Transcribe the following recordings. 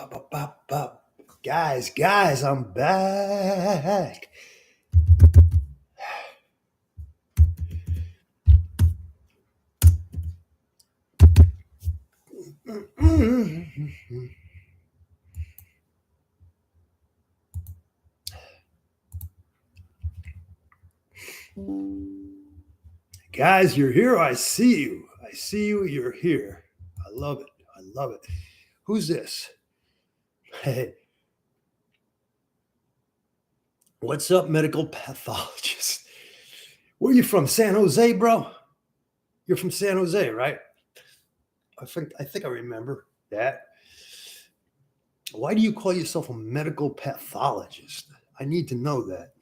Bop, bop, bop, bop. Guys, I'm back. Guys, you're here. I see you. I see you. You're here. I love it. I love it. Who's this? Hey, what's up, medical pathologist? Where are you from? San Jose, bro? You're from San Jose, right? I think I remember that. Why do you call yourself a medical pathologist? I need to know that.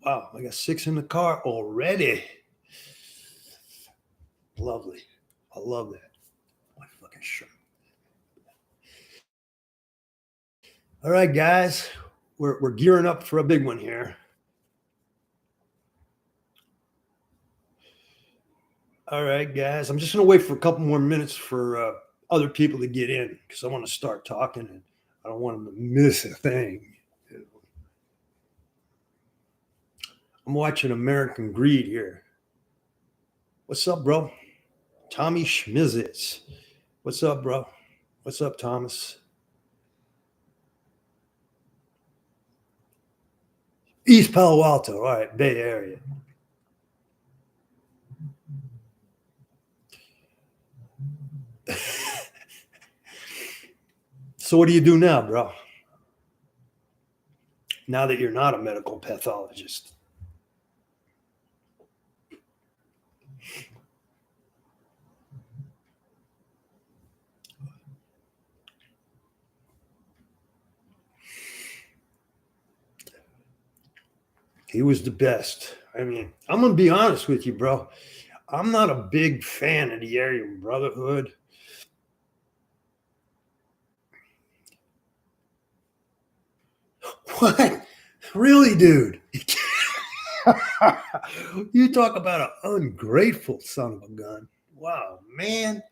Wow, I got 6 in the car already. Lovely. I love that. My fucking shirt. All right, guys, we're gearing up for a big one here. All right, guys, I'm just gonna wait for a couple more minutes for other people to get in because I want to start talking and I don't want them to miss a thing. I'm watching American Greed here. What's up, bro? Tommy Schmizitz. What's up, bro? What's up, Thomas? East Palo Alto. All right, Bay Area. So what do you do now, bro? Now that you're not a medical pathologist. He was the best. I mean, I'm going to be honest with you, bro. I'm not a big fan of the Aryan Brotherhood. What? Really, dude? You talk about an ungrateful son of a gun. Wow, man.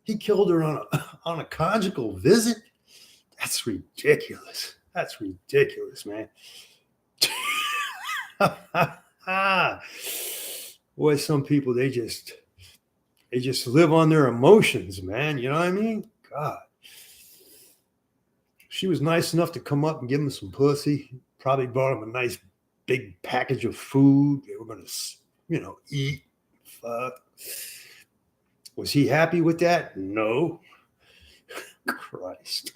He killed her on a conjugal visit? That's ridiculous. That's ridiculous, man. Boy, some people they just live on their emotions, man. You know what I mean? God. She was nice enough to come up and give him some pussy. Probably brought him a nice big package of food. They were gonna, eat. Fuck. Was he happy with that? No. Christ.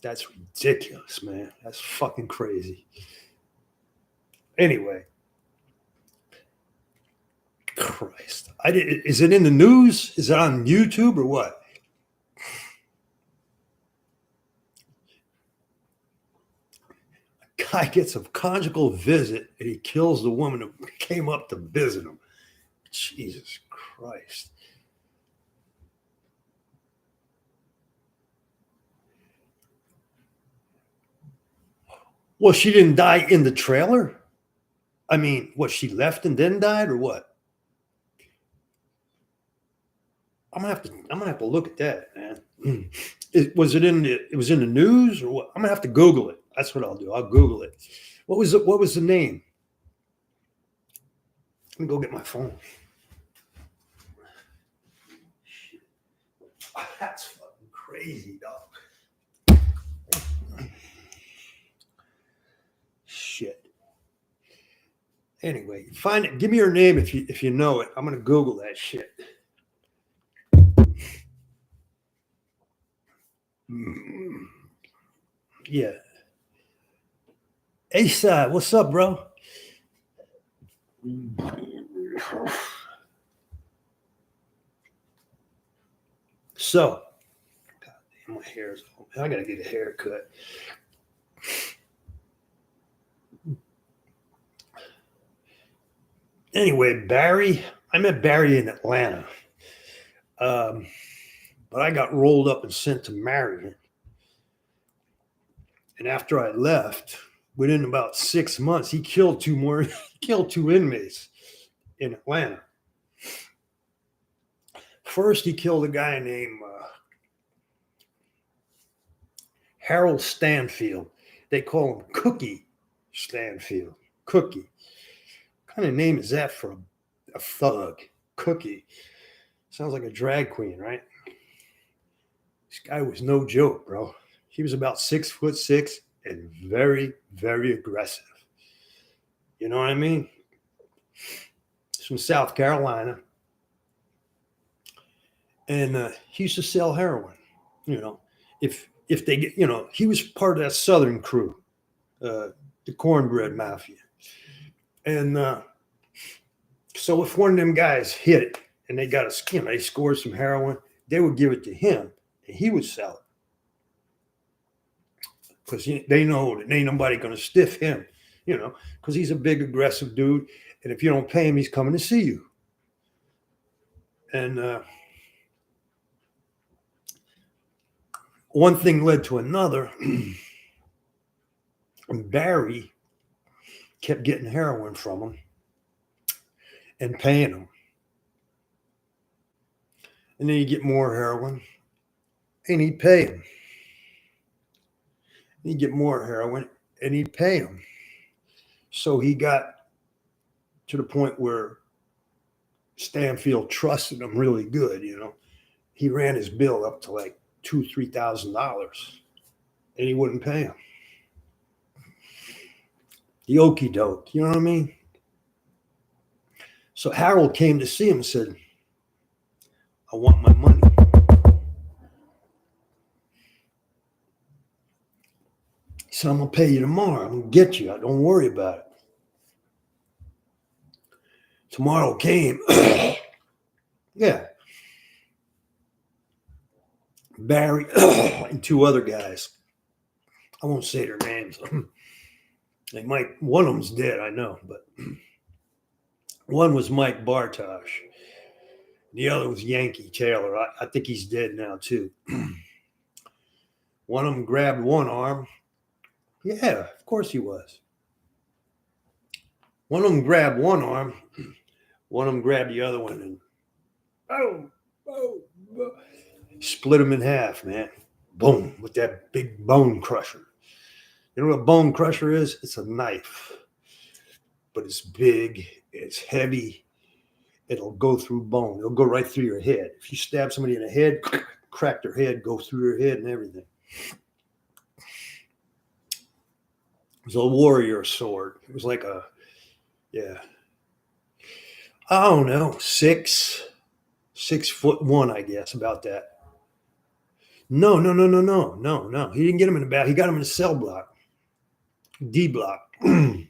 That's ridiculous, man. That's fucking crazy. Anyway. Christ. Is it in the news? Is it on YouTube or what? A guy gets a conjugal visit and he kills the woman who came up to visit him. Jesus Christ. Well, she didn't die in the trailer? I mean, what, she left and then died or what? I'm gonna have to look at that, man. Was it in the news or what? I'm gonna have to Google it. That's what I'll do. I'll Google it. What was the name? Let me go get my phone. Shit. That's fucking crazy, dog. Shit. Anyway, find it. Give me her name if you know it. I'm gonna Google that shit. Yeah. A-side, what's up, bro? So, God damn, my hair's open. I gotta get a haircut. Anyway, Barry, I met Barry in Atlanta. But I got rolled up and sent to Marion. And after I left, within about 6 months, he killed two inmates in Atlanta. first he killed a guy named Harold Stanfield. They call him Cookie Stanfield. Cookie. What kind of name is that for a thug? Cookie. Sounds like a drag queen, right? This guy was no joke, bro. He was about 6'6" and very, very aggressive. You know what I mean? He's from South Carolina. And he used to sell heroin. You know, if they get, you know, he was part of that Southern crew, the Cornbread Mafia. And so if one of them guys hit it and they got a, you know, they scored some heroin, they would give it to him and he would sell it. Because they know that ain't nobody going to stiff him, you know, because he's a big, aggressive dude. And if you don't pay him, he's coming to see you. And one thing led to another. And Barry kept getting heroin from him and paying him. And then he'd get more heroin and he'd pay him. He'd get more heroin and he'd pay him. So he got to the point where Stanfield trusted him really good, you know. He ran his bill up to like $2,000-$3,000 and he wouldn't pay him. The okie doke, you know what I mean? So Harold came to see him and said, I want my money. He said, I'm going to pay you tomorrow. I'm going to get you. Don't worry about it. Tomorrow came. Yeah. Barry and two other guys. I won't say their names. They might, one of them's dead, I know, but one was Mike Bartosh. The other was Yankee Taylor. I think he's dead now, too. One of them grabbed one arm. Yeah, of course he was. One of them grabbed one arm. One of them grabbed the other one and split him in half, man. Boom, with that big bone crusher. You know what a bone crusher is? It's a knife, but it's big, it's heavy. It'll go through bone. It'll go right through your head. If you stab somebody in the head, crack their head, go through your head and everything. It was a warrior sword. It was like a, yeah. I don't know, 6'1", I guess, about that. No. He didn't get him in the back. He got him in the cell block. D block. Went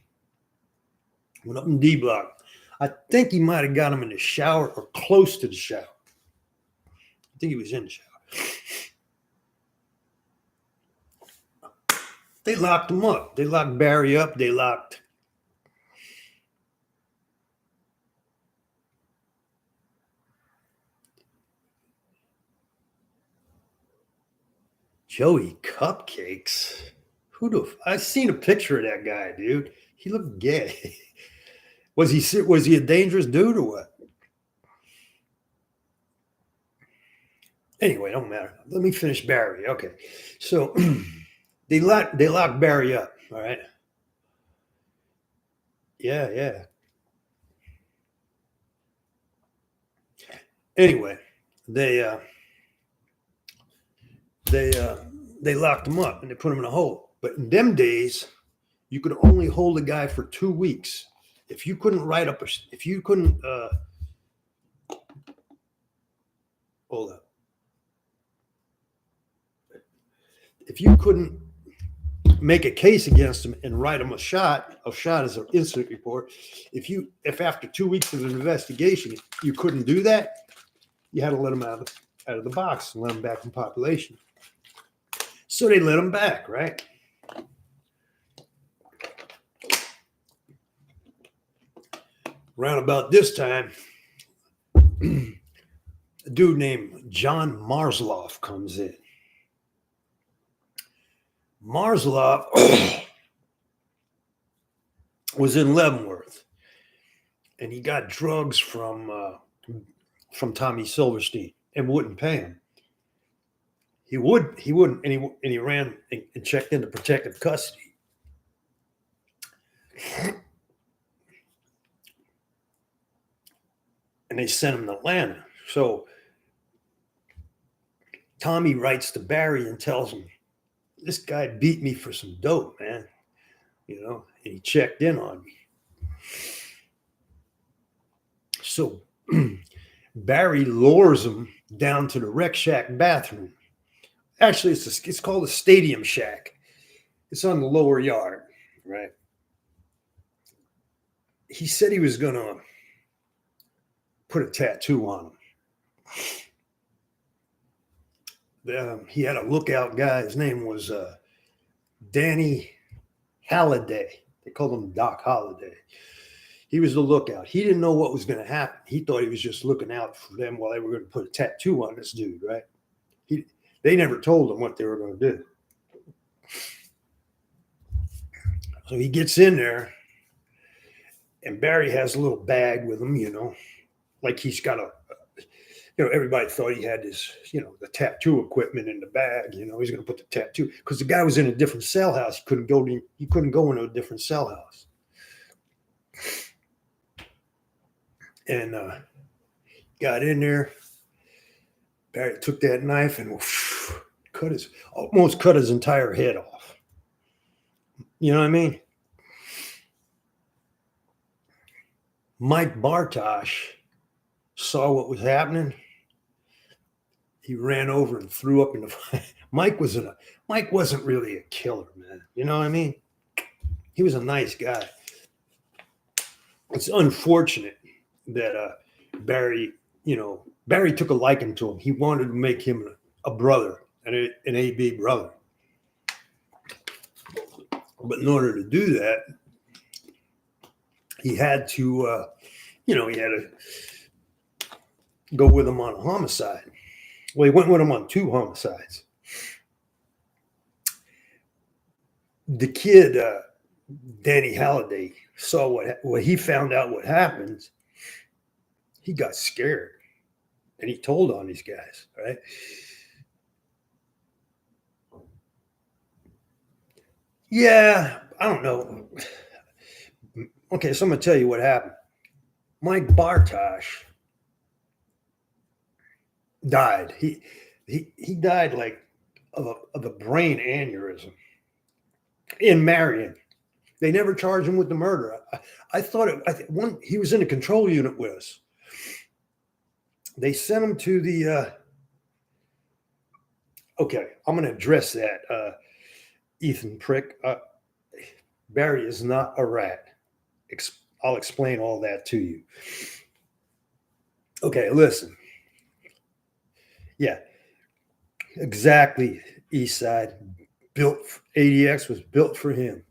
up in D block. I think he might have got him in the shower or close to the shower. I think he was in the shower. They locked him up. They locked Barry up. They locked Joey Cupcakes. I seen a picture of that guy, dude. He looked gay. Was he a dangerous dude or what? Anyway, don't matter. Let me finish Barry. Okay. So they locked Barry up, all right? Yeah. Anyway, they locked him up and they put him in a hole. But in them days, you could only hold a guy for 2 weeks. If you couldn't hold up. If you couldn't make a case against him and write him a shot is an incident report. If after 2 weeks of an investigation you couldn't do that, you had to let him out of the box and let him back in population. So they let him back, right? Around about this time, a dude named John Marsloff comes in. Marsloff was in Leavenworth, and he got drugs from Tommy Silverstein. and wouldn't pay him. He wouldn't, and he ran and checked into protective custody. And they sent him to Atlanta. So Tommy writes to Barry and tells him, this guy beat me for some dope, man. You know, and he checked in on me. So Barry lures him down to the rec shack bathroom. Actually, it's called a stadium shack. It's on the lower yard, right? He said he was going to put a tattoo on him. He had a lookout guy. His name was Danny Halliday. They called him Doc Holliday. He was the lookout. He didn't know what was going to happen. He thought he was just looking out for them while they were going to put a tattoo on this dude, right? They never told him what they were going to do. So he gets in there, and Barry has a little bag with him, you know, like he's got everybody thought he had his, the tattoo equipment in the bag. You know, he's going to put the tattoo, because the guy was in a different cell house. He couldn't go into a different cell house. And got in there. Barry took that knife and almost cut his entire head off. You know what I mean? Mike Bartosh saw what was happening. He ran over and threw up in the fire. Mike wasn't really a killer, man. You know what I mean? He was a nice guy. It's unfortunate that Barry took a liking to him. He wanted to make him a brother, an AB brother. But in order to do that, he had to, go with him on a homicide. Well, he went with him on 2 homicides. The kid, Danny Halliday, saw what he found out what happened. He got scared, and he told on these guys, right? Yeah, I don't know. Okay, so I'm going to tell you what happened. Mike Bartosh died. He died like of a brain aneurysm in Marion. They never charged him with the murder. I thought he was in a control unit with us. They sent him to the. Okay, I'm going to address that, Ethan Prick. Barry is not a rat. I'll explain all that to you. Okay, listen. Yeah, exactly. East Side ADX was built for him.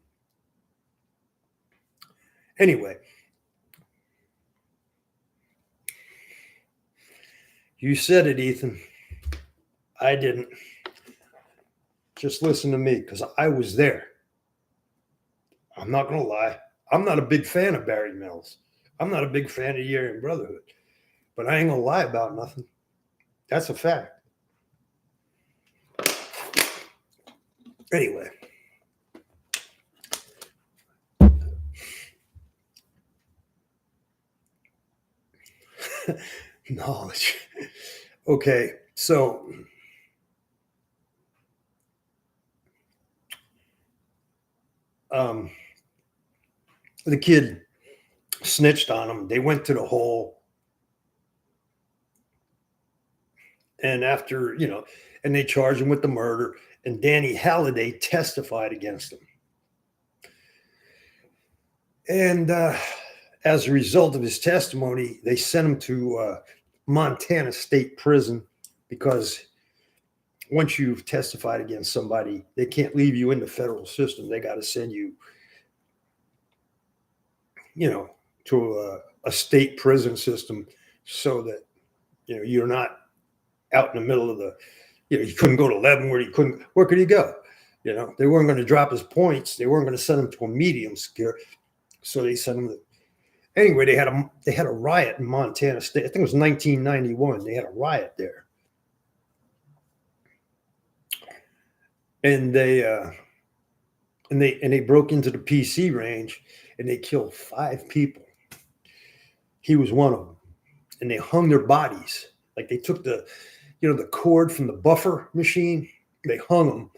Anyway, you said it, Ethan. I didn't. Just listen to me, because I was there. I'm not going to lie. I'm not a big fan of Barry Mills. I'm not a big fan of the Aryan Brotherhood. But I ain't going to lie about nothing. That's a fact. Anyway. Knowledge. Okay, so the kid snitched on him. They went to the hole. And after, and they charged him with the murder. And Danny Halliday testified against him. And as a result of his testimony, they sent him to Montana State Prison, because once you've testified against somebody, they can't leave you in the federal system. They got to send you, to a state prison system, so that, you're not out in the middle of the, you couldn't go to Leavenworth. Where could he go? They weren't going to drop his points. They weren't going to send him to a medium secure. So they sent him anyway, they had a riot in Montana State. I think it was 1991. They had a riot there. and they broke into the PC range and they killed 5 people. He was one of them, and they hung their bodies. Like they took the cord from the buffer machine. They hung them.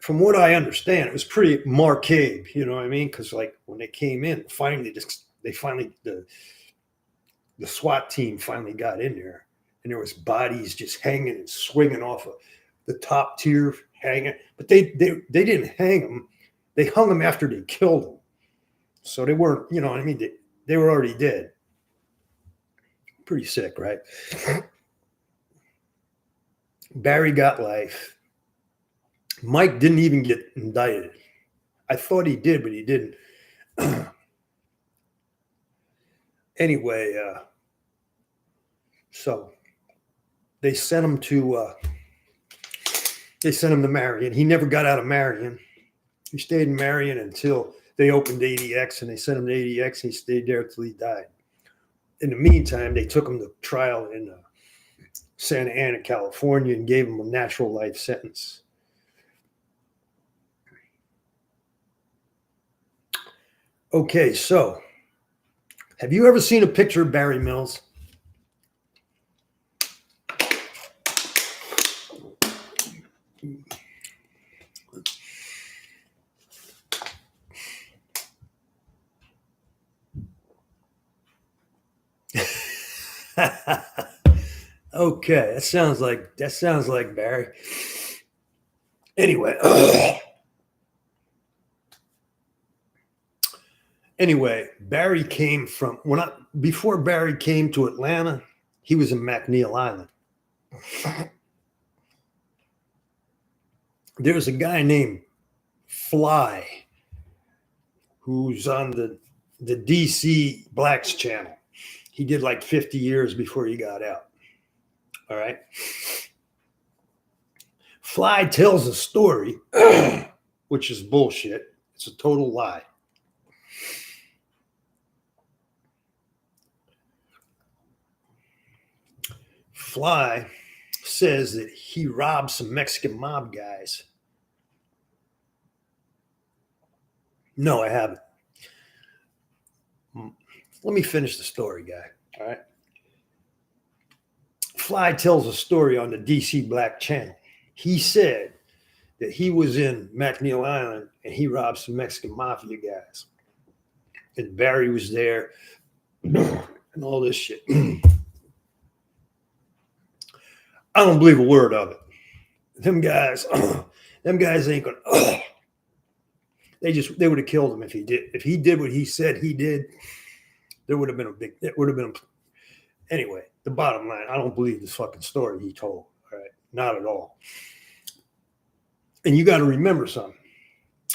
From what I understand, it was pretty McCabe. You know what I mean? Because like when they came in, the SWAT team finally got in there, and there was bodies just hanging and swinging off of the top tier, hanging. But they didn't hang them; they hung them after they killed them. So they weren't, you know what I mean? They were already dead. Pretty sick, right? Barry got life. Mike didn't even get indicted. I thought he did, but he didn't. Anyway, so they sent him to Marion. He never got out of Marion. He stayed in Marion until they opened ADX, and they sent him to ADX, and he stayed there until he died. In the meantime, they took him to trial in Santa Ana, California, and gave him a natural life sentence. Okay, so have you ever seen a picture of Barry Mills? Okay, that sounds like Barry. Anyway, Barry came from before Barry came to Atlanta, he was in McNeil Island. There's a guy named Fly who's on the DC Blacks channel. He did like 50 years before he got out. All right. Fly tells a story, which is bullshit. It's a total lie. Fly says that he robbed some Mexican mob guys. No, I haven't. Let me finish the story, guy. All right. Fly tells a story on the DC Black channel. He said that he was in McNeil Island and he robbed some Mexican mafia guys. And Barry was there and all this shit. I don't believe a word of it. Them guys ain't gonna. They would have killed him if he did. If he did what he said he did, there would have been Anyway, the bottom line, I don't believe this fucking story he told. All right, not at all. And you got to remember something.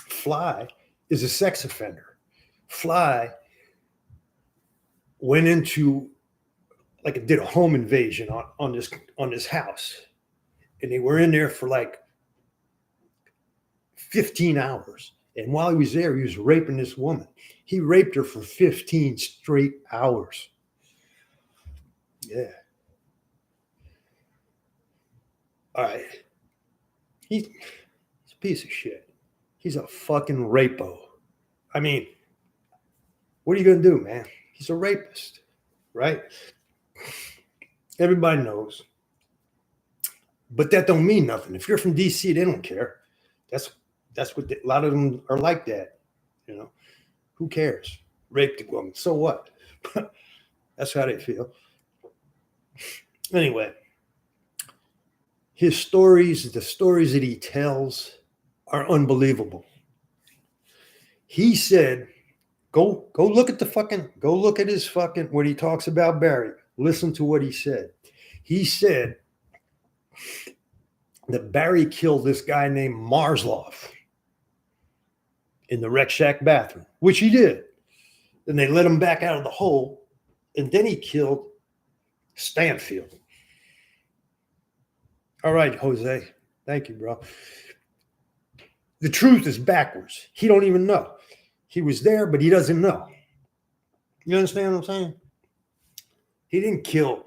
Fly is a sex offender. Fly went into did a home invasion on this house, and they were in there for like 15 hours. And while he was there, he was raping this woman. He raped her for 15 straight hours. Yeah. All right. He's a piece of shit. He's a fucking rapo. I mean, what are you going to do, man? He's a rapist, right? Everybody knows. But that don't mean nothing. If you're from DC, they don't care. That's what a lot of them are like that. You know, who cares? Raped a woman. So what? That's how they feel. Anyway, the stories that he tells are unbelievable. He said, go look at his fucking, when he talks about Barry, listen to what he said. He said that Barry killed this guy named Marsloff in the Rec Shack bathroom, which he did. Then they let him back out of the hole, and then he killed Stanfield. All right, Jose. Thank you, bro. The truth is backwards. He don't even know. He was there, but he doesn't know. You understand what I'm saying? He didn't kill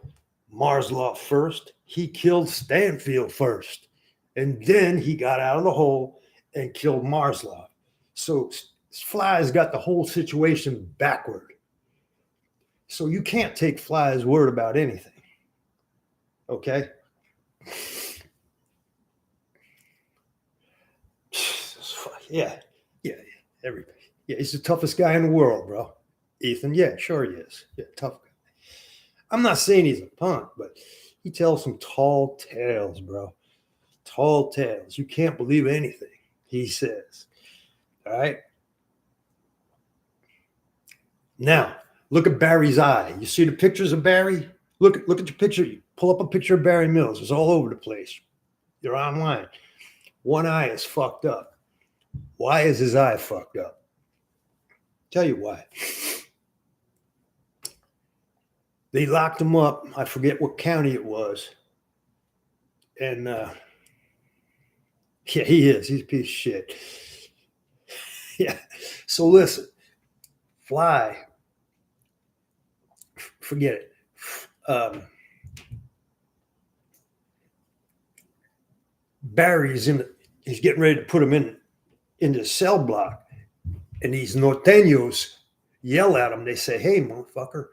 Marsloff first. He killed Stanfield first. And then he got out of the hole and killed Marslov. So Fly's got the whole situation backward. So you can't take Fly's word about anything. Okay? Yeah. Everybody. Yeah, he's the toughest guy in the world, bro. Ethan, yeah, sure he is. Yeah, tough guy. I'm not saying he's a punk, but he tells some tall tales, bro. Tall tales. You can't believe anything he says. All right? Now, look at Barry's eye. You see the pictures of Barry? Look at your picture. You pull up a picture of Barry Mills. It's all over the place. You're online. One eye is fucked up. Why is his eye fucked up? Tell you why. They locked him up. I forget what county it was. And yeah, he is. He's a piece of shit. Yeah. So listen, Fly, forget it. Barry's he's getting ready to put him in the cell block. And these norteños yell at him. They say, hey, motherfucker,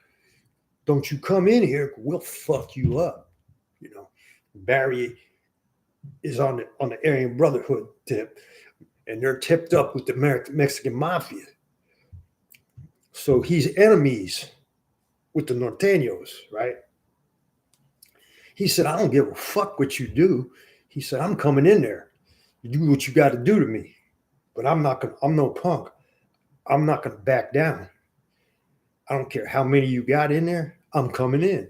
don't you come in here. We'll fuck you up. You know, Barry is on the Aryan Brotherhood tip, and they're tipped up with the Mexican mafia. So he's enemies with the norteños, right? He said, I don't give a fuck what you do. He said, I'm coming in there. You do what you got to do to me. But I'm no punk. I'm not going to back down. I don't care how many you got in there. I'm coming in.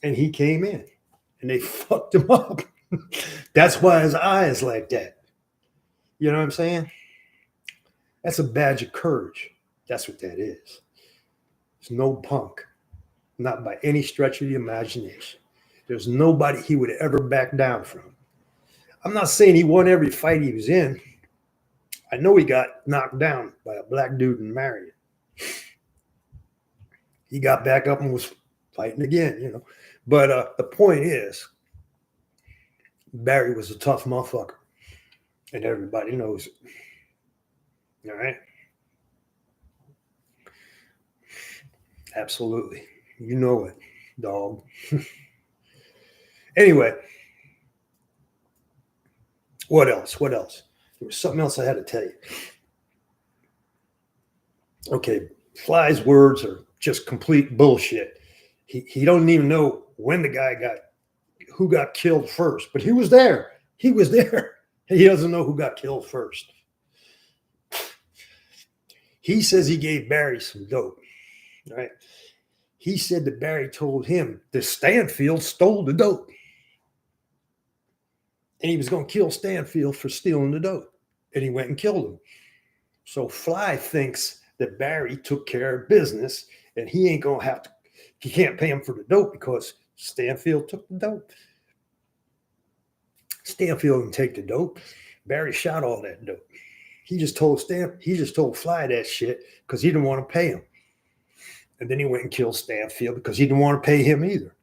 And he came in. And they fucked him up. That's why his eye is like that. You know what I'm saying? That's a badge of courage. That's what that is. It's no punk. Not by any stretch of the imagination. There's nobody he would ever back down from. I'm not saying he won every fight he was in. I know he got knocked down by a black dude in Marion. He got back up and was fighting again, you know. But the point is, Barry was a tough motherfucker. And everybody knows it. All right? Absolutely. You know it, dog. Anyway. What else? There was something else I had to tell you. Okay, Fly's words are just complete bullshit. He don't even know when who got killed first, but he was there. He was there. He doesn't know who got killed first. He says he gave Barry some dope, right? He said that Barry told him that Stanfield stole the dope. And he was going to kill Stanfield for stealing the dope. And he went and killed him. So Fly thinks that Barry took care of business and he ain't going to have to, he can't pay him for the dope because Stanfield took the dope. Stanfield didn't take the dope. Barry shot all that dope. He just told Fly that shit because he didn't want to pay him. And then he went and killed Stanfield because he didn't want to pay him either.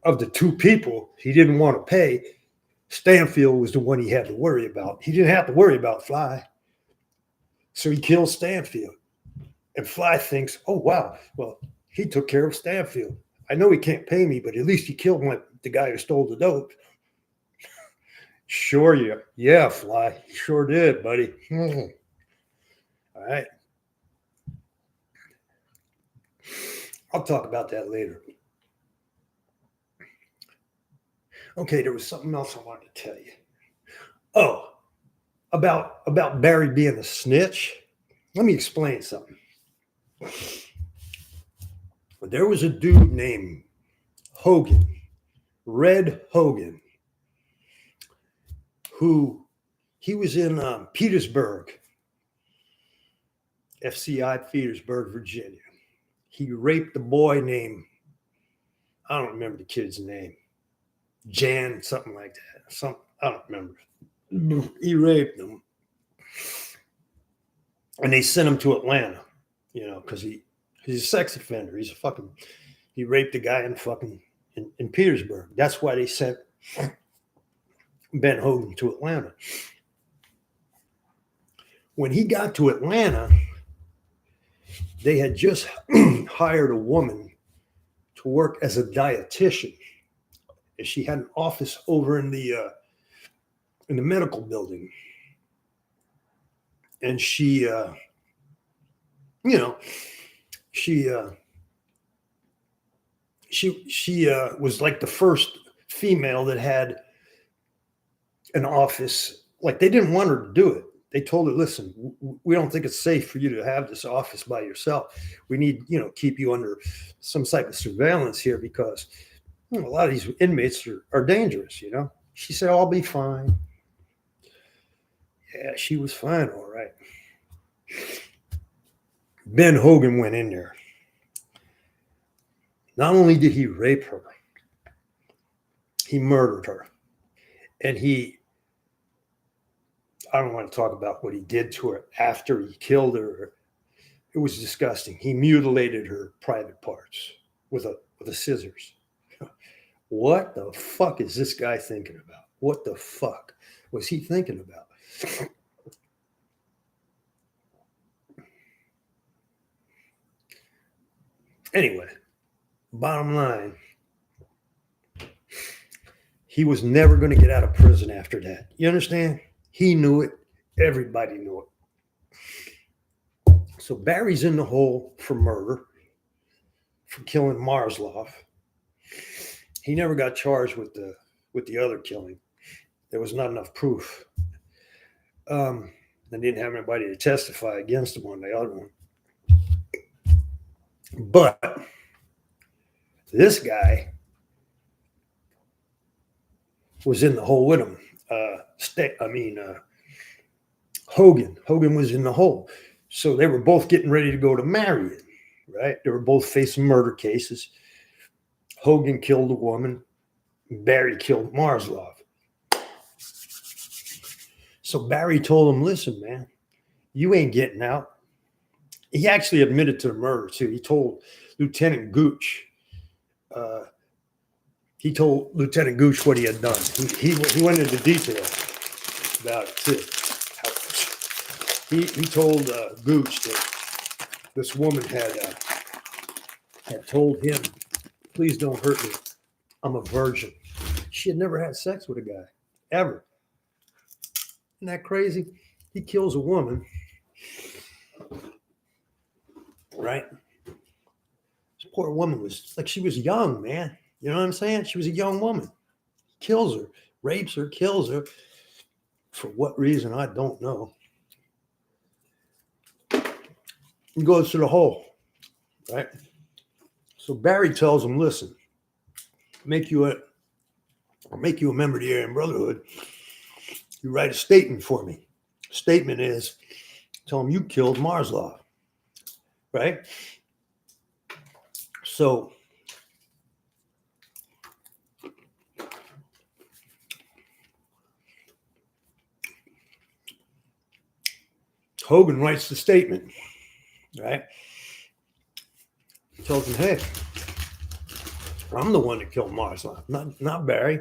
Of the two people he didn't want to pay, Stanfield was the one he had to worry about. He didn't have to worry about Fly. So he kills Stanfield. And Fly thinks, oh, wow, well, he took care of Stanfield. I know he can't pay me, but at least he killed the guy who stole the dope. Sure, yeah. Yeah, Fly. Sure did, buddy. All right. I'll talk about that later. Okay, there was something else I wanted to tell you. Oh, about Barry being a snitch. Let me explain something. There was a dude named Hogan, Red Hogan, who he was in Petersburg, FCI Petersburg, Virginia. He raped a boy named, I don't remember the kid's name, Jan, something like that. I don't remember. He raped him. And they sent him to Atlanta, you know, because he's a sex offender. He raped a guy in Petersburg. That's why they sent Ben Hogan to Atlanta. When he got to Atlanta, they had just hired a woman to work as a dietitian. And she had an office over in the medical building, and she, you know, she was like the first female that had an office. Like, they didn't want her to do it. They told her, listen, we don't think it's safe for you to have this office by yourself. We need, keep you under some type of surveillance here because a lot of these inmates are dangerous, She said, I'll be fine. Yeah, she was fine, all right. Ben Hogan went in there. Not only did he rape her, he murdered her. And I don't want to talk about what he did to her after he killed her. It was disgusting. He mutilated her private parts with a scissors. What the fuck is this guy thinking about? What the fuck was he thinking about? Anyway, bottom line, he was never going to get out of prison after that. You understand? He knew it. Everybody knew it. So Barry's in the hole for murder, for killing Marzloff. He never got charged with the other killing. There was not enough proof. They didn't have anybody to testify against him on the other one. But this guy was in the hole with him. Hogan was in the hole. So they were both getting ready to go to Marion, right? They were both facing murder cases. Hogan killed a woman. Barry killed Marzloff. So Barry told him, listen, man, you ain't getting out. He actually admitted to the murder, too. He told Lieutenant Gooch. He told Lieutenant Gooch what he had done. He went into detail about it, too. He told Gooch that this woman had told him, please don't hurt me. I'm a virgin. She had never had sex with a guy, ever. Isn't that crazy? He kills a woman, right? This poor woman was like, she was young, man. You know what I'm saying? She was a young woman. He kills her, rapes her, kills her. For what reason, I don't know. He goes to the hole, right? So Barry tells him, listen, I'll make you a member of the Aryan Brotherhood. You write a statement for me. Statement is, tell him you killed Marzloff, right? So Hogan writes the statement, right? He tells him, hey, I'm the one that killed Marzloff, not Barry,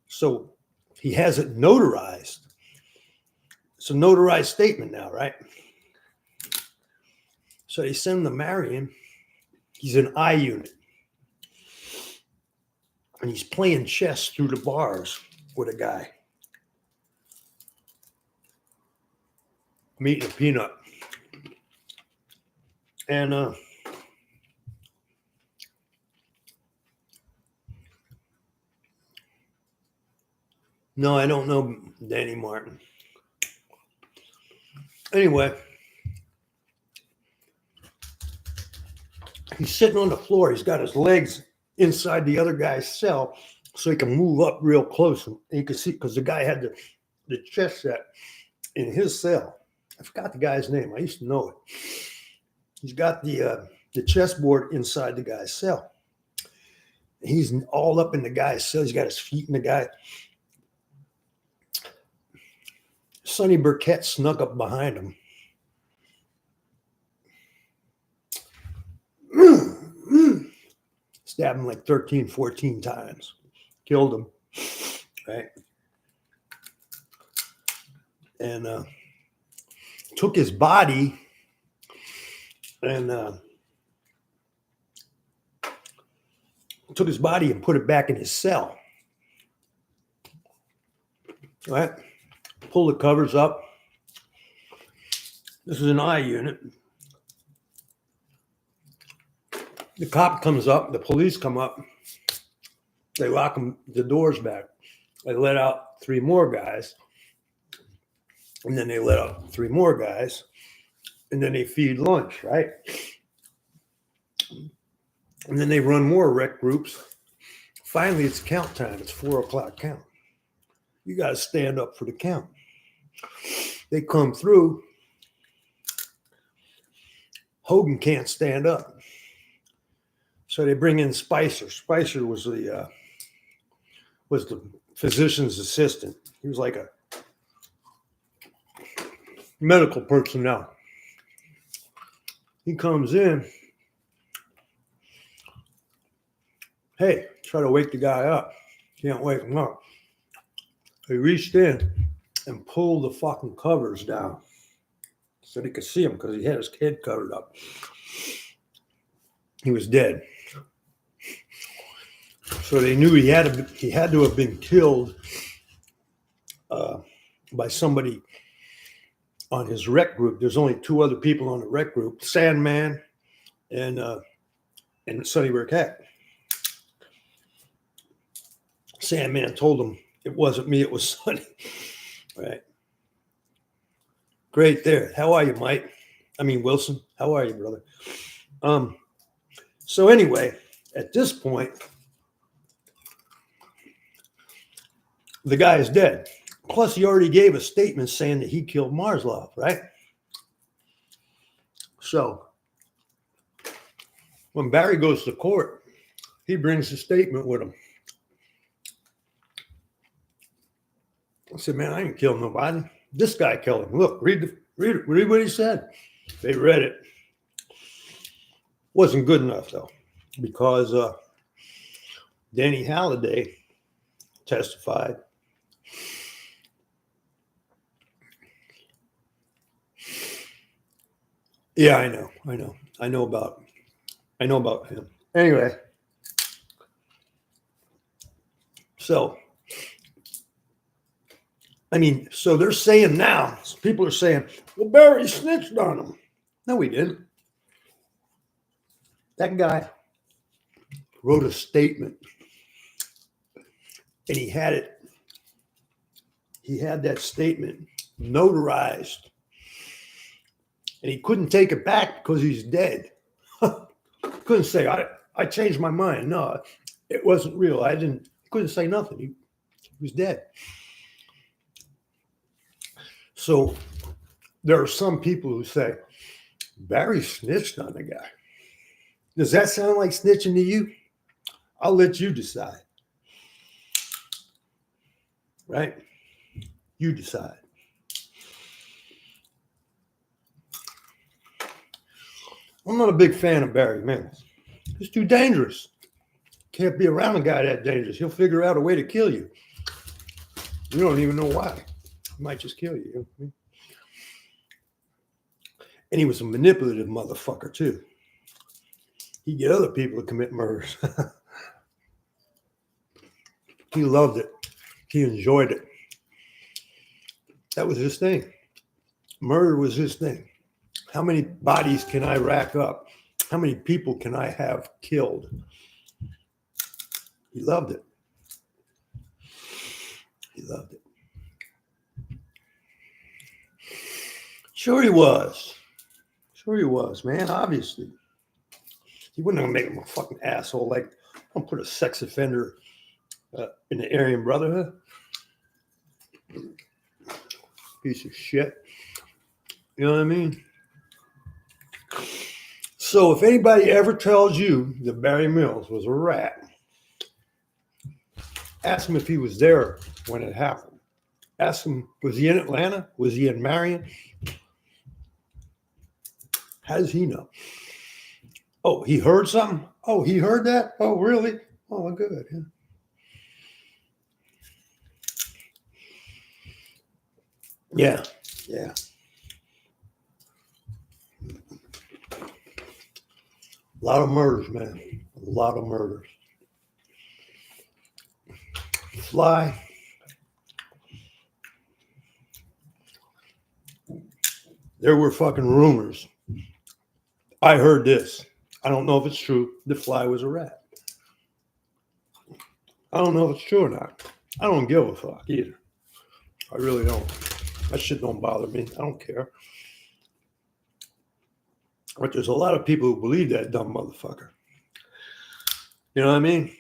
So he has it notarized. It's a notarized statement now, right? So they send him to Marion. He's an I unit. And he's playing chess through the bars with a guy. I'm eating a peanut. And no, I don't know Danny Martin. Anyway, he's sitting on the floor. He's got his legs inside the other guy's cell so he can move up real close. And you can see, because the guy had the chess set in his cell. I forgot the guy's name. I used to know it. He's got the chessboard inside the guy's cell. He's all up in the guy's cell. He's got his feet in the guy. Sonny Burkett snuck up behind him. Stabbed him like 13, 14 times. killed him, right? And took his body and put it back in his cell, right? Pull the covers up. This is an I unit. The cop comes up, the police come up, they lock the doors back. They let out 3 more guys, and then they let out 3 more guys, and then they feed lunch, right? And then they run more rec groups. Finally, it's count time. It's 4 o'clock count. You got to stand up for the count. They come through. Hogan can't stand up. So they bring in Spicer. Spicer was the physician's assistant. He was like a medical personnel. He comes in. Hey, try to wake the guy up. Can't wake him up. He reached in and pulled the fucking covers down so they could see him because he had his head covered up. He was dead. So they knew he had to have been killed by somebody on his rec group. There's only 2 other people on the rec group, Sandman and Sonny Burkett. Sandman told him it wasn't me, it was Sonny. Right. Great there. How are you, Mike? I mean, Wilson. How are you, brother? So anyway, at this point, the guy is dead. Plus, he already gave a statement saying that he killed Marzlov, right? So when Barry goes to court, he brings a statement with him. I said, man, I ain't killed nobody. This guy killed him. Look, read what he said. They read it. Wasn't good enough, though, because Danny Halliday testified. Yeah, I know about him. Anyway, so so they're saying now, people are saying, well, Barry snitched on him. No, he didn't. That guy wrote a statement, and he had that statement notarized, and he couldn't take it back because he's dead. Couldn't say, I changed my mind. No, it wasn't real. He couldn't say nothing. He was dead. So there are some people who say, Barry snitched on the guy. Does that sound like snitching to you? I'll let you decide. Right? You decide. I'm not a big fan of Barry Mills. He's too dangerous. Can't be around a guy that dangerous. He'll figure out a way to kill you. You don't even know why. He might just kill you. And he was a manipulative motherfucker, too. He'd get other people to commit murders. He loved it. He enjoyed it. That was his thing. Murder was his thing. How many bodies can I rack up? How many people can I have killed? He loved it. He loved it. Sure he was. Sure he was, man, obviously. He wouldn't have made him a fucking asshole. Like, don't put a sex offender in the Aryan Brotherhood. Piece of shit. You know what I mean? So if anybody ever tells you that Barry Mills was a rat, ask him if he was there when it happened. Ask him, was he in Atlanta? Was he in Marion? How does he know? Oh, he heard something? Oh, he heard that? Oh, really? Oh, good. Yeah. Yeah. Yeah. A lot of murders, man. A lot of murders. Fly. There were fucking rumors. I heard this. I don't know if it's true. The fly was a rat. I don't know if it's true or not. I don't give a fuck either. I really don't. That shit don't bother me. I don't care. But there's a lot of people who believe that dumb motherfucker. You know what I mean?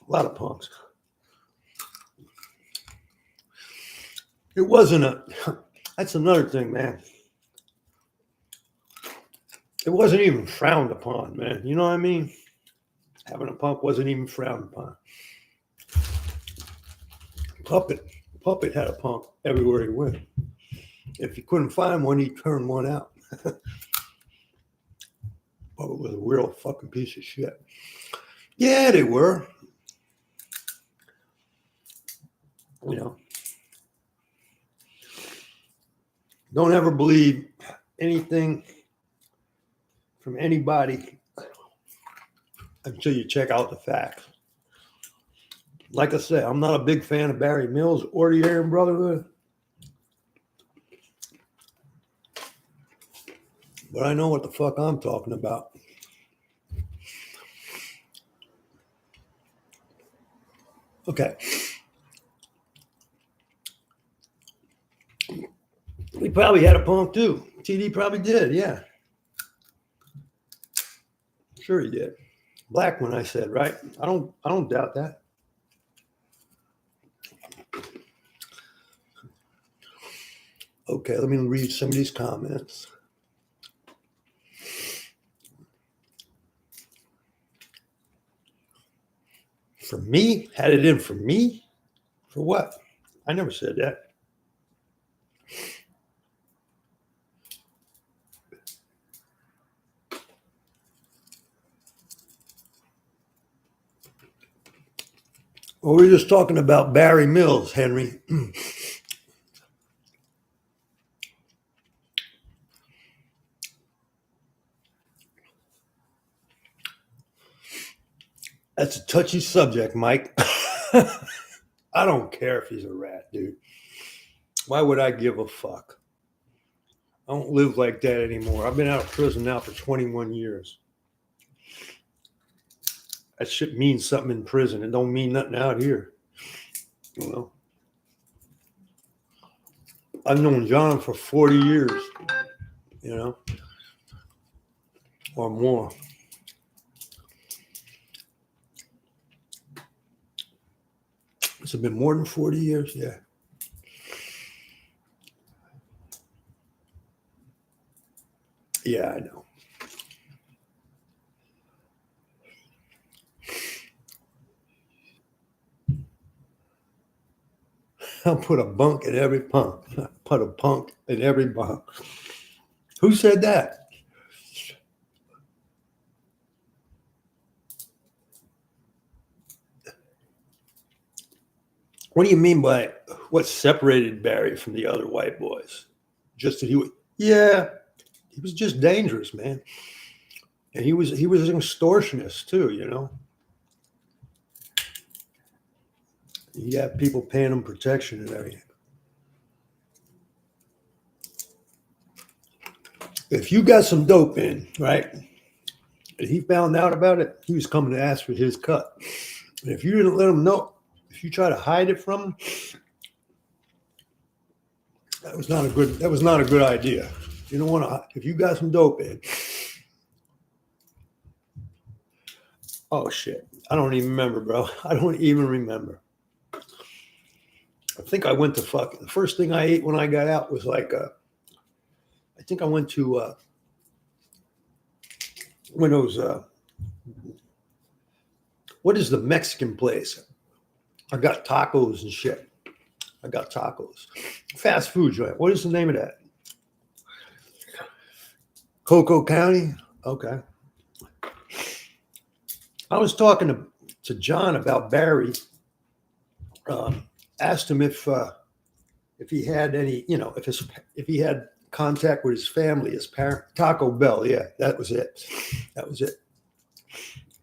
A lot of punks. It wasn't a. That's another thing, man. It wasn't even frowned upon, man. You know what I mean? Having a punk wasn't even frowned upon. Puppet had a punk everywhere he went. If he couldn't find one, he'd turn one out. Puppet was a real fucking piece of shit. Yeah, they were. You know. Don't ever believe anything from anybody until you check out the facts. Like I said, I'm not a big fan of Barry Mills or the Aryan Brotherhood. But I know what the fuck I'm talking about. Okay. He probably had a punk too. TD probably did, yeah. Sure he did. Black one, I said, right? I don't doubt that. Okay, let me read some of these comments. For me? Had it in for me? For what? I never said that. Well, we're just talking about Barry Mills, Henry. That's a touchy subject, Mike. I don't care if he's a rat, dude. Why would I give a fuck? I don't live like that anymore. I've been out of prison now for 21 years. That shit means something in prison. It don't mean nothing out here. You know? I've known John for 40 years, you know, or more. Has it been more than 40 years? Yeah. Yeah, I know. I'll put a bunk in every punk. Put a punk in every bunk. Who said that? What do you mean by what separated Barry from the other white boys? Just that he was, yeah, he was just dangerous, man. And he was an extortionist too, you know. He had people paying him protection and everything. If you got some dope in, right, and he found out about it, he was coming to ask for his cut. And if you didn't let him know, if you try to hide it from him, that was not a good idea. You don't want to. If you got some dope in, oh shit, I don't even remember, bro. I don't even remember. I think I went to fuck. The first thing I ate when I got out was like, I think I went to one of those. What is the Mexican place? I got tacos and shit. I got tacos. Fast food joint. What is the name of that? Cocoa County? Okay. I was talking to John about Barry asked him if he had any, if he had contact with his family, his parent. Taco Bell, yeah, that was it. That was it.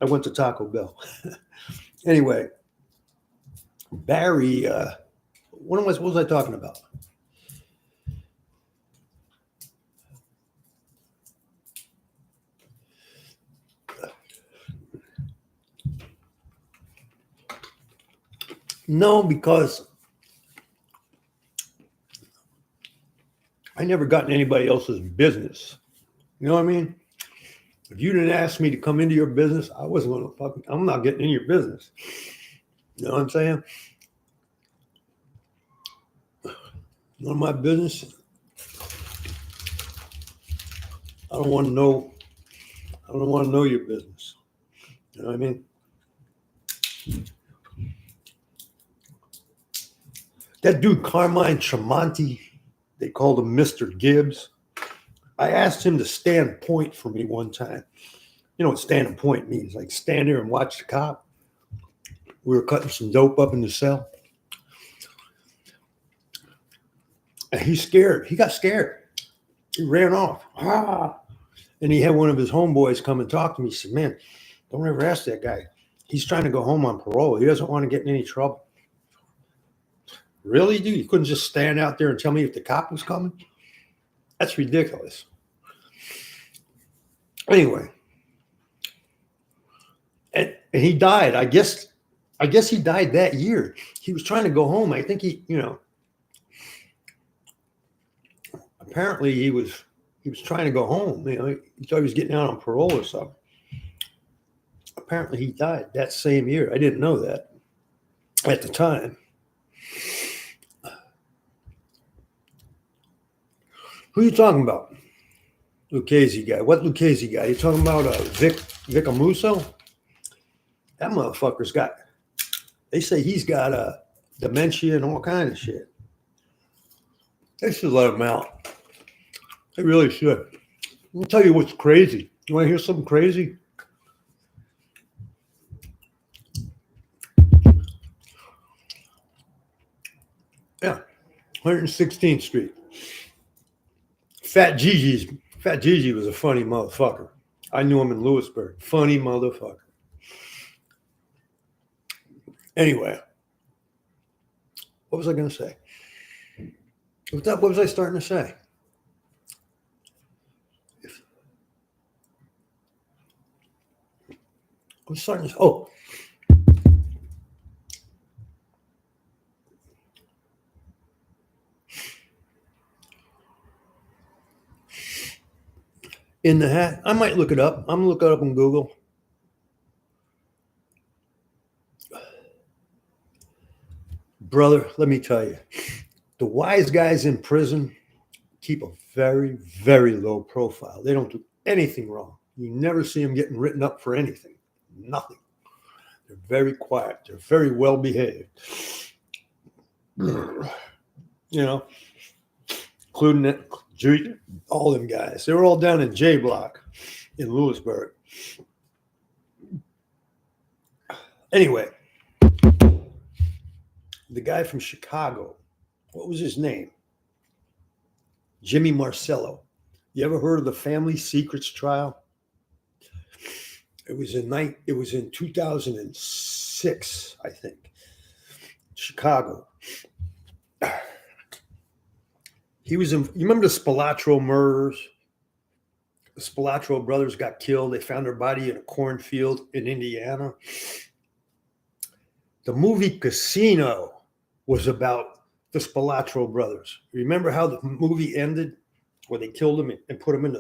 I went to Taco Bell. Anyway, Barry, what was I talking about? No, because I never got in anybody else's business. You know what I mean? If you didn't ask me to come into your business, I wasn't going to I'm not getting in your business. You know what I'm saying? None of my business. I don't want to know. I don't want to know your business. You know what I mean? That dude, Carmine Tremonti, they called him Mr. Gibbs. I asked him to stand point for me one time. You know what standing point means? Like stand there and watch the cop. We were cutting some dope up in the cell. And he's scared. He got scared. He ran off. Ah. And he had one of his homeboys come and talk to me. He said, man, don't ever ask that guy. He's trying to go home on parole. He doesn't want to get in any trouble. Really, dude? You couldn't just stand out there and tell me if the cop was coming? That's ridiculous. Anyway. And he died. I guess he died that year. He was trying to go home. I think he, apparently he was trying to go home. He thought he was getting out on parole or something. Apparently he died that same year. I didn't know that at the time. Who are you talking about? Lucchese guy. What Lucchese guy? You talking about Vic Amuso? That motherfucker's got, they say he's got dementia and all kinds of shit. They should let him out. They really should. Let me tell you what's crazy. You want to hear something crazy? Yeah, 116th Street. Fat Gigi was a funny motherfucker. I knew him in Lewisburg. Funny motherfucker. Anyway, what was I going to say? What was I starting to say? Oh. In the hat. I might look it up. I'm going to look it up on Google. Brother, let me tell you, the wise guys in prison keep a very, very low profile. They don't do anything wrong. You never see them getting written up for anything. Nothing. They're very quiet. They're very well behaved. Including all them guys. They were all down in J Block in Lewisburg. Anyway, the guy from Chicago, what was his name? Jimmy Marcello. You ever heard of the Family Secrets trial? It was in 2006, I think. Chicago. He was in, you remember the Spilotro murders? The Spilotro brothers got killed. They found their body in a cornfield in Indiana. The movie Casino was about the Spilotro brothers. Remember how the movie ended? Where they killed them and put them in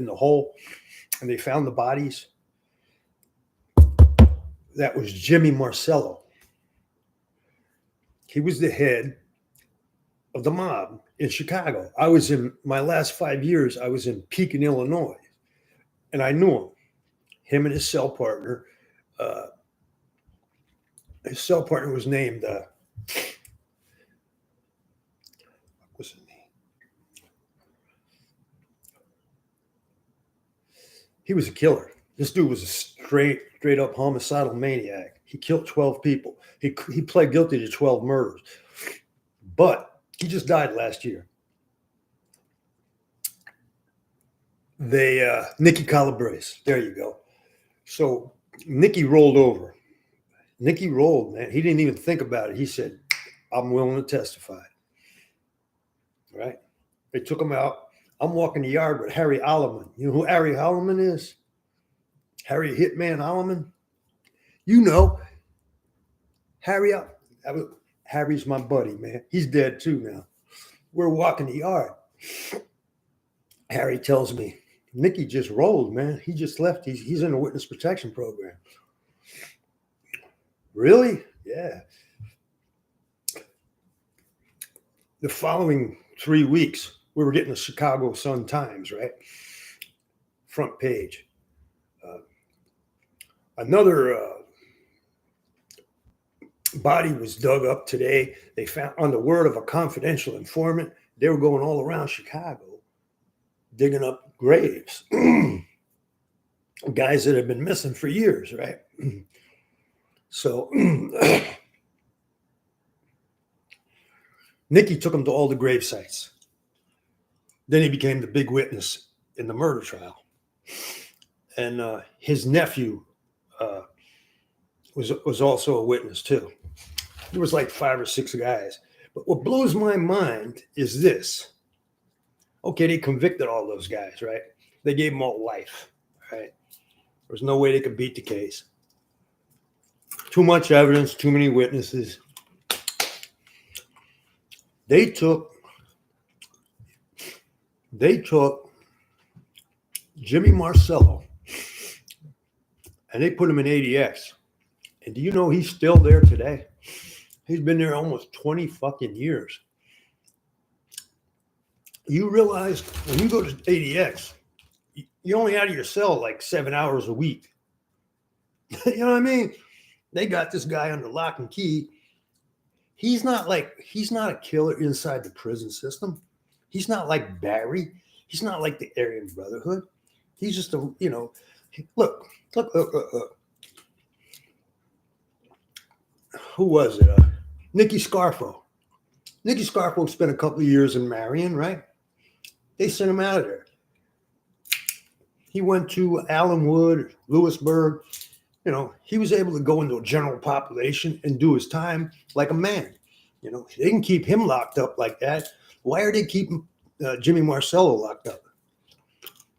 the hole and they found the bodies? That was Jimmy Marcello. He was the head of the mob in Chicago. I was in my last 5 years, I was in Pekin, Illinois, and I knew him. Him and his cell partner. His cell partner was named, what's his name? He was a killer. This dude was a straight up homicidal maniac. He killed 12 people. He pled guilty to 12 murders. But he just died last year. Nicky Calabrese. There you go. So Nicky rolled over. Nicky rolled, man. He didn't even think about it. He said, I'm willing to testify. Right? They took him out. I'm walking the yard with Harry Alleman. You know who Harry Alleman is? Harry Hitman Alleman? You know. Harry's my buddy, man. He's dead too now. We're walking the yard. Harry tells me, Nicky just rolled, man. He just left. He's in a witness protection program. Really? Yeah. The following 3 weeks, we were getting the Chicago Sun-Times, right? Front page. Another body was dug up today. They found, on the word of a confidential informant, they were going all around Chicago digging up graves. Guys that have been missing for years, right? So Nicky took him to all the grave sites. Then he became the big witness in the murder trial. And his nephew was also a witness too. There was like 5 or 6 guys. But what blows my mind is this. Okay, they convicted all those guys, right? They gave them all life, right? There's no way they could beat the case. Too much evidence, too many witnesses. They took Jimmy Marcello and they put him in ADX. And do you know he's still there today? He's been there almost 20 fucking years. You realize when you go to ADX, you're only out of your cell like 7 hours a week. You know what I mean? They got this guy under lock and key. He's not a killer inside the prison system. He's not like Barry. He's not like the Aryan Brotherhood. He's just look. Who was it? Nicky Scarfo. Nicky Scarfo spent a couple of years in Marion, right? They sent him out of there. He went to Allenwood, Lewisburg. He was able to go into a general population and do his time like a man. They didn't keep him locked up like that. Why are they keeping Jimmy Marcello locked up?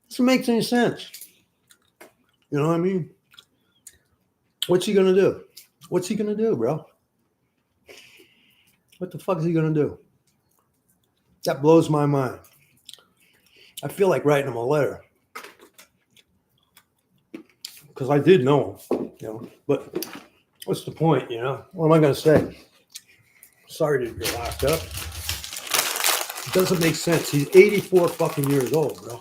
Doesn't make any sense. You know what I mean? What's he going to do? What's he going to do, bro? What the fuck is he going to do? That blows my mind. I feel like writing him a letter. Because I did know him, but what's the point, What am I going to say? Sorry to get locked up. It doesn't make sense. He's 84 fucking years old, bro.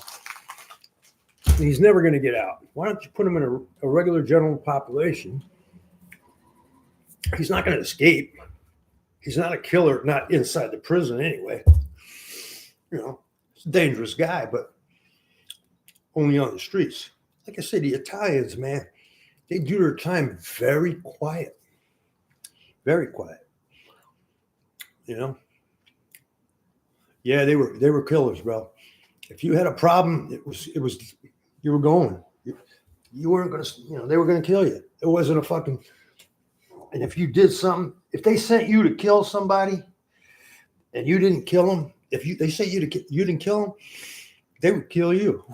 And he's never going to get out. Why don't you put him in a regular general population? He's not going to escape. He's not a killer, not inside the prison anyway. He's a dangerous guy, but only on the streets. Like I said, the Italians, man, they do their time very quiet. Very quiet. Yeah, they were killers, bro. If you had a problem, it was you were going. You weren't going to, they were going to kill you. It wasn't a fucking. And if you did something, if they sent you to kill somebody, and you didn't kill them, they sent you to you didn't kill them, they would kill you.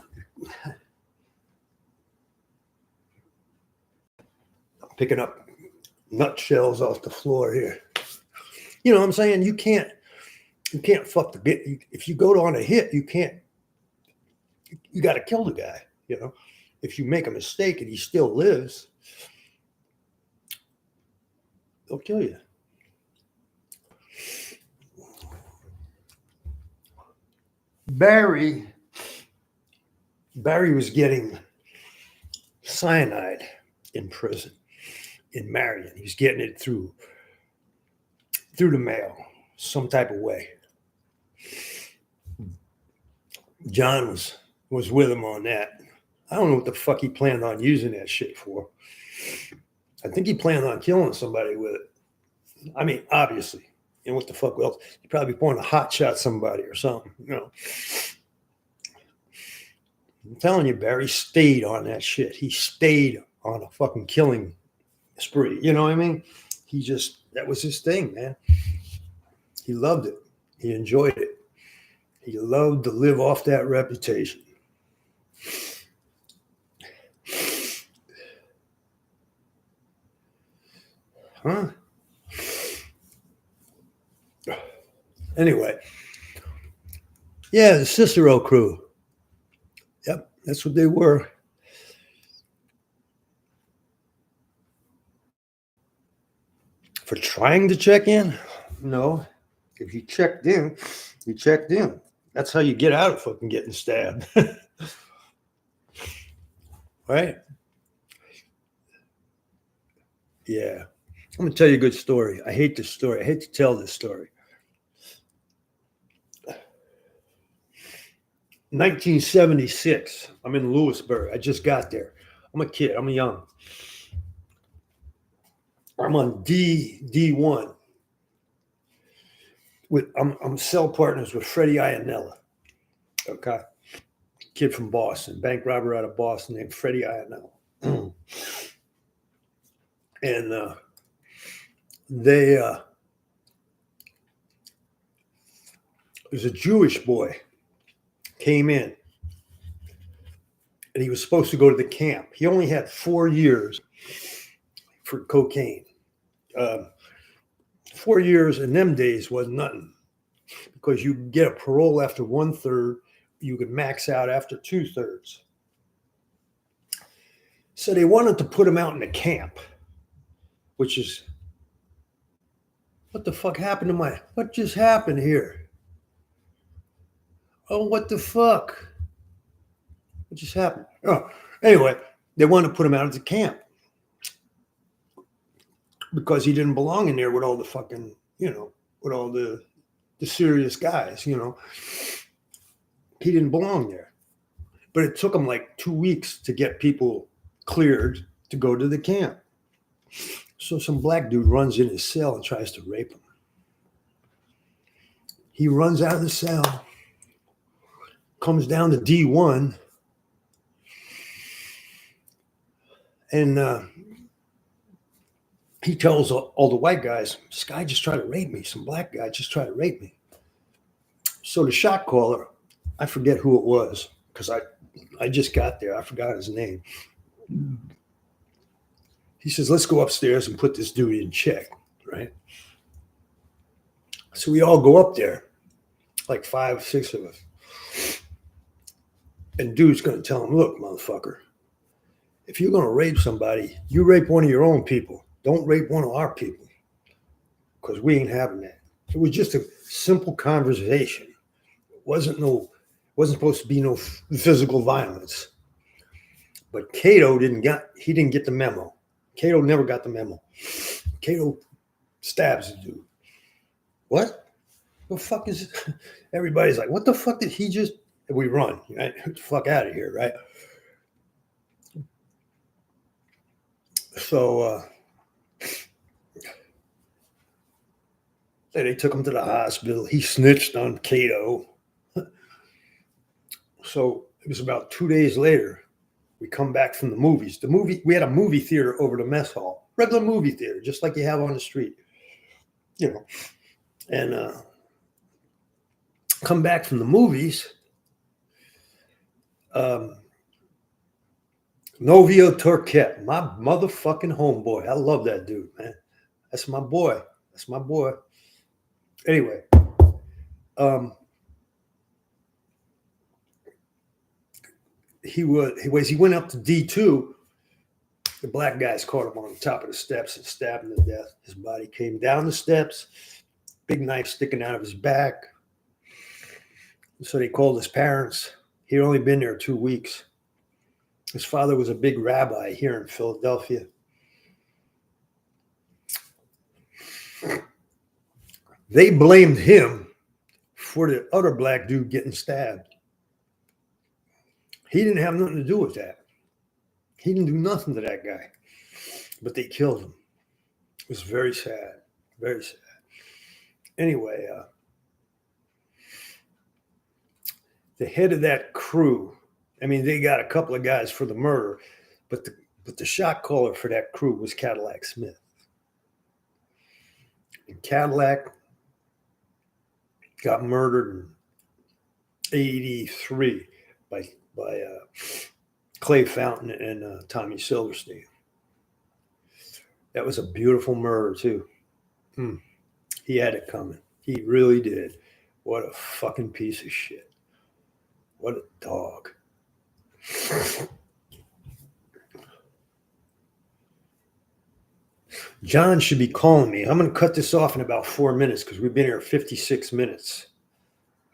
I'm picking up nutshells off the floor here. You know what I'm saying? You can't fuck the bit. If you go on a hit, you got to kill the guy. If you make a mistake and he still lives, they'll kill you. Barry was getting cyanide in prison in Marion. He was getting it through the mail, some type of way. John was with him on that. I don't know what the fuck he planned on using that shit for. I think he planned on killing somebody with it. I mean, obviously. And what the fuck else? He probably wanted to hot shot somebody or something, you know. I'm telling you, Barry stayed on that shit. He stayed on a fucking killing spree. You know what I mean? That was his thing, man. He loved it. He enjoyed it. He loved to live off that reputation. Huh? Anyway. Yeah, the Cicero crew. Yep, that's what they were. For trying to check in? No. If you checked in, you checked in. That's how you get out of fucking getting stabbed. Right? Yeah. I'm going to tell you a good story. I hate this story. I hate to tell this story. 1976. I'm in Lewisburg. I just got there. I'm a kid. I'm young. I'm on D1. I'm cell partners with Freddie Ionella. Okay. Kid from Boston, bank robber out of Boston named Freddie Ionella. And there's a Jewish boy came in and he was supposed to go to the camp. He only had 4 years for cocaine. 4 years in them days was nothing because you get a parole after 1/3. You could max out after 2/3. So they wanted to put him out in the camp, which is, what the fuck happened to what just happened here? Oh, what the fuck? What just happened? Oh, anyway, they wanted to put him out at the camp because he didn't belong in there with all the fucking, with all the serious guys, He didn't belong there. But it took him like 2 weeks to get people cleared to go to the camp. So some black dude runs in his cell and tries to rape him. He runs out of the cell, comes down to D1, and he tells all the white guys, this guy just tried to rape me. Some black guy just tried to rape me. So the shot caller, I forget who it was, because I just got there. I forgot his name. He says, let's go upstairs and put this dude in check, right? So we all go up there, like 5, 6 of us. And dude's going to tell him, look, motherfucker, if you're going to rape somebody, you rape one of your own people. Don't rape one of our people, because we ain't having that. It was just a simple conversation. It wasn't supposed to be no physical violence. But Cato didn't get the memo. Cato never got the memo. Cato stabs the dude. What? The fuck is it? Everybody's like, what the fuck did he just? And we run, right? Get the fuck out of here, right? So they took him to the hospital. He snitched on Cato. So it was about 2 days later. We come back from the movies. We had a movie theater over the mess hall, regular movie theater, just like you have on the street, And come back from the movies. Novio Turquette, my motherfucking homeboy. I love that dude, man. That's my boy. Anyway, he went up to D2. The black guys caught him on the top of the steps and stabbed him to death. His body came down the steps, big knife sticking out of his back. So they called his parents. He'd only been there 2 weeks. His father was a big rabbi here in Philadelphia. They blamed him for the other black dude getting stabbed. He didn't have nothing to do with that. He didn't do nothing to that guy. but they killed him. It was very sad, very sad. Anyway, the head of that crew, I mean, they got a couple of guys for the murder, but the shot caller for that crew was Cadillac Smith. And Cadillac got murdered in '83 by Clay Fountain and Tommy Silverstein. That was a beautiful murder too. He had it coming. He really did. What a fucking piece of shit. What a dog. John should be calling me. I'm going to cut this off in about 4 minutes because we've been here 56 minutes.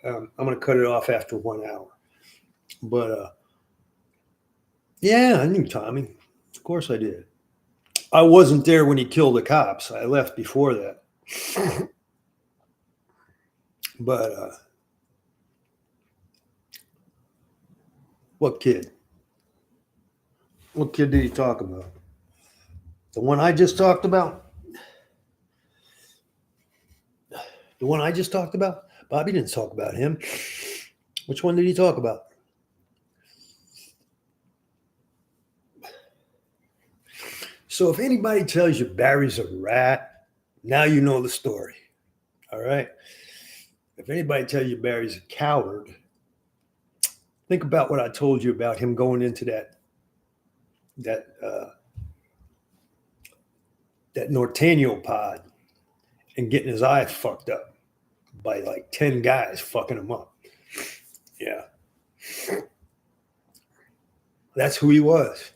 I'm going to cut it off after 1 hour. But yeah, I knew Tommy. Of course I did. I wasn't there when he killed the cops. I left before that. But what kid? What kid did he talk about? The one I just talked about? The one I just talked about? Bobby didn't talk about him. Which one did he talk about? So if anybody tells you Barry's a rat, now you know the story. All right? If anybody tells you Barry's a coward, think about what I told you about him going into that Norteño pod and getting his eye fucked up by like 10 guys fucking him up. Yeah. That's who he was.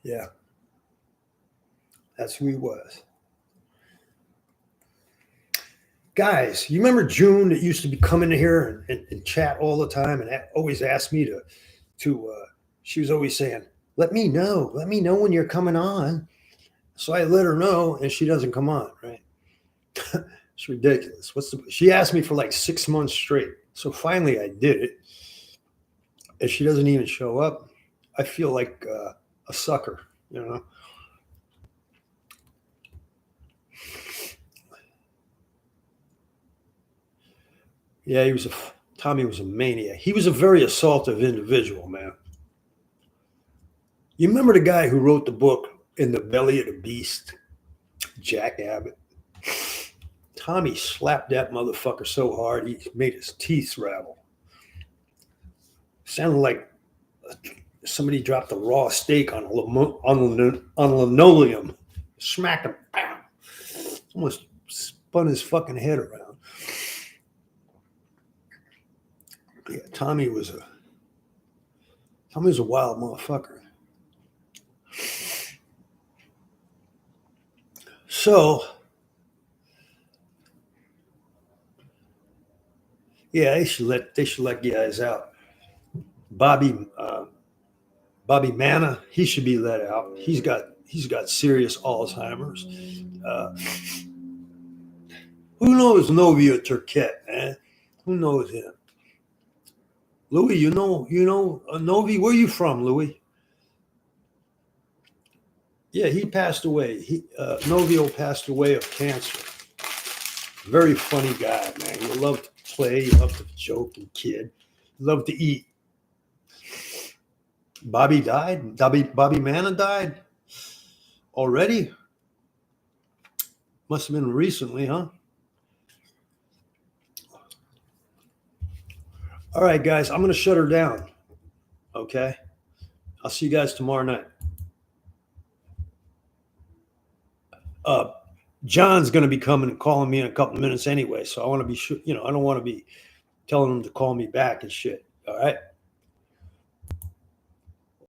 Yeah. That's who he was. Guys, you remember June that used to be coming here and chat all the time and always asked me to she was always saying, let me know when you're coming on. So I let her know and she doesn't come on, right? It's ridiculous. She asked me for like 6 months straight. So finally I did it. And she doesn't even show up. I feel like a sucker, you know? Yeah, Tommy was a maniac. He was a very assaultive individual, man. You remember the guy who wrote the book In the Belly of the Beast, Jack Abbott? Tommy slapped that motherfucker so hard he made his teeth rattle. Sounded like somebody dropped a raw steak on linoleum. Smacked him. Bam. Almost spun his fucking head around. Yeah, Tommy was a wild motherfucker. So, yeah, they should let guys out. Bobby Manna, he should be let out. He's got serious Alzheimer's. Who knows Novia Turquette, man? Who knows him? Louis, you know, Novi, where you from, Louis? Yeah, he passed away. Novio passed away of cancer. Very funny guy, man. He loved to play, he loved to joke and kid. He loved to eat. Bobby died. Bobby Manna died already. Must have been recently, huh? All right, guys, I'm going to shut her down. Okay? I'll see you guys tomorrow night. John's going to be coming and calling me in a couple of minutes anyway, so I want to be sure, I don't want to be telling him to call me back and shit. All right?